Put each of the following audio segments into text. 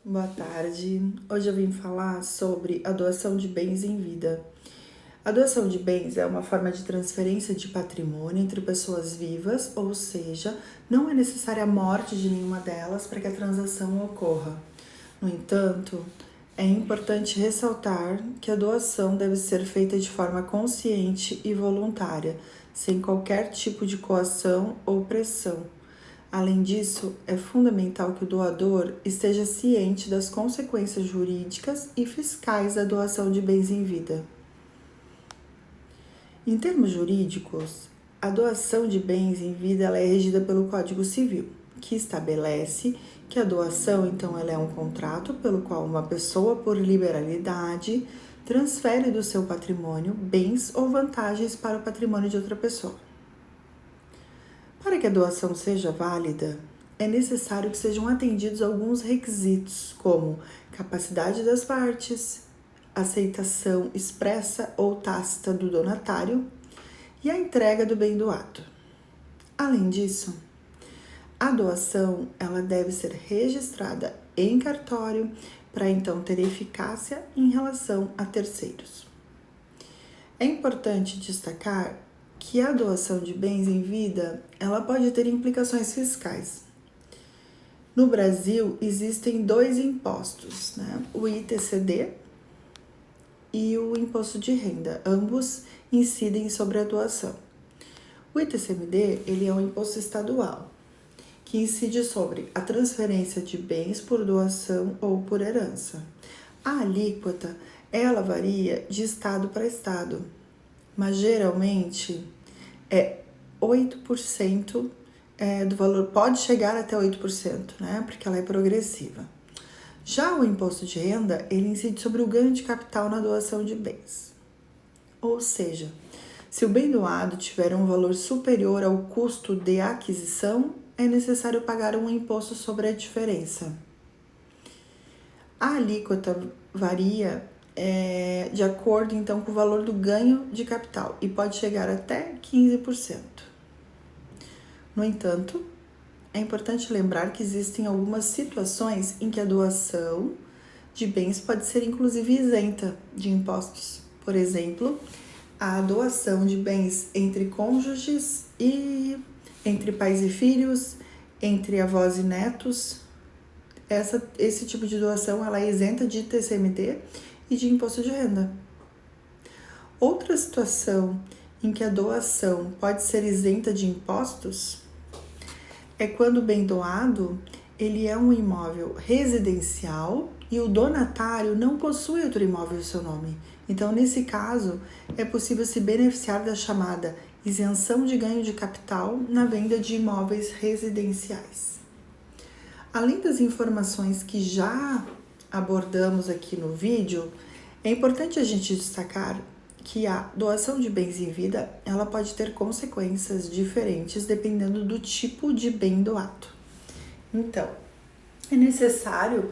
Boa tarde. Hoje eu vim falar sobre a doação de bens em vida. A doação de bens é uma forma de transferência de patrimônio entre pessoas vivas, ou seja, não é necessária a morte de nenhuma delas para que a transação ocorra. No entanto, é importante ressaltar que a doação deve ser feita de forma consciente e voluntária, sem qualquer tipo de coação ou pressão. Além disso, é fundamental que o doador esteja ciente das consequências jurídicas e fiscais da doação de bens em vida. Em termos jurídicos, a doação de bens em vida ela é regida pelo Código Civil, que estabelece que a doação, então, ela é um contrato pelo qual uma pessoa, por liberalidade, transfere do seu patrimônio bens ou vantagens para o patrimônio de outra pessoa. Para que a doação seja válida, é necessário que sejam atendidos alguns requisitos, como capacidade das partes, aceitação expressa ou tácita do donatário e a entrega do bem doado. Além disso, a doação ela deve ser registrada em cartório para então ter eficácia em relação a terceiros. É importante destacar que a doação de bens em vida, ela pode ter implicações fiscais. No Brasil, existem dois impostos, né? O ITCD e o Imposto de Renda. Ambos incidem sobre a doação. O ITCMD, ele é um imposto estadual, que incide sobre a transferência de bens por doação ou por herança. A alíquota, ela varia de estado para estado, mas geralmente é 8% do valor, pode chegar até 8%, né? Porque ela é progressiva. Já o imposto de renda, ele incide sobre o ganho de capital na doação de bens. Ou seja, se o bem doado tiver um valor superior ao custo de aquisição, é necessário pagar um imposto sobre a diferença. A alíquota varia de acordo então com o valor do ganho de capital e pode chegar até 15%. No entanto, é importante lembrar que existem algumas situações em que a doação de bens pode ser inclusive isenta de impostos. Por exemplo, a doação de bens entre cônjuges e entre pais e filhos, entre avós e netos. Esse tipo de doação ela é isenta de TCMD e de imposto de renda. Outra situação em que a doação pode ser isenta de impostos é quando o bem doado ele é um imóvel residencial e o donatário não possui outro imóvel em seu nome. Então, nesse caso, é possível se beneficiar da chamada isenção de ganho de capital na venda de imóveis residenciais. Além das informações que já abordamos aqui no vídeo, é importante a gente destacar que a doação de bens em vida, ela pode ter consequências diferentes dependendo do tipo de bem doado. Então, é necessário,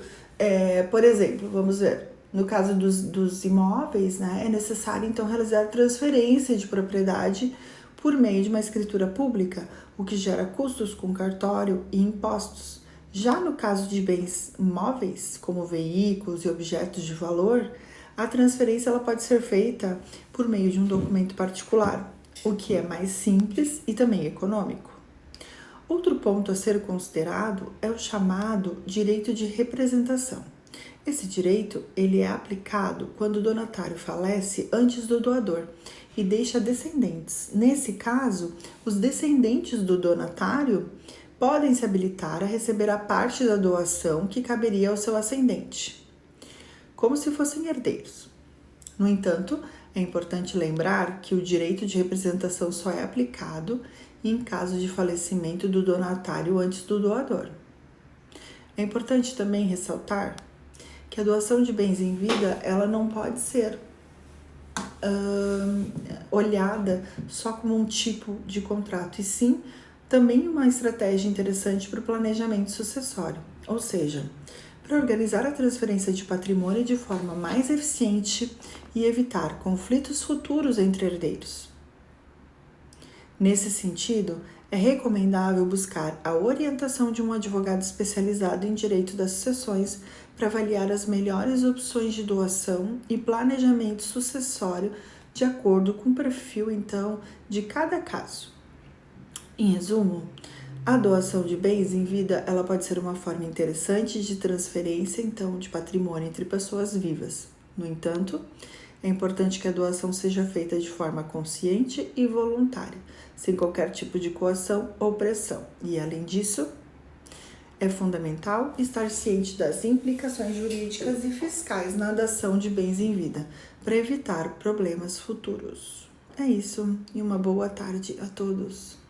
por exemplo, vamos ver, no caso dos imóveis, né, é necessário então realizar transferência de propriedade por meio de uma escritura pública, o que gera custos com cartório e impostos. Já no caso de bens móveis, como veículos e objetos de valor, a transferência ela pode ser feita por meio de um documento particular, o que é mais simples e também econômico. Outro ponto a ser considerado é o chamado direito de representação. Esse direito ele é aplicado quando o donatário falece antes do doador e deixa descendentes. Nesse caso, os descendentes do donatário podem se habilitar a receber a parte da doação que caberia ao seu ascendente, como se fossem herdeiros. No entanto, é importante lembrar que o direito de representação só é aplicado em caso de falecimento do donatário antes do doador. É importante também ressaltar que a doação de bens em vida ela não pode ser olhada só como um tipo de contrato, e sim também uma estratégia interessante para o planejamento sucessório, ou seja, para organizar a transferência de patrimônio de forma mais eficiente e evitar conflitos futuros entre herdeiros. Nesse sentido, É recomendável buscar a orientação de um advogado especializado em direito das sucessões para avaliar as melhores opções de doação e planejamento sucessório de acordo com o perfil, então, de cada caso. Em resumo, a doação de bens em vida, ela pode ser uma forma interessante de transferência, então, de patrimônio entre pessoas vivas. No entanto, é importante que a doação seja feita de forma consciente e voluntária, sem qualquer tipo de coação ou pressão. E, além disso, é fundamental estar ciente das implicações jurídicas e fiscais na dação de bens em vida, para evitar problemas futuros. É isso, e uma boa tarde a todos.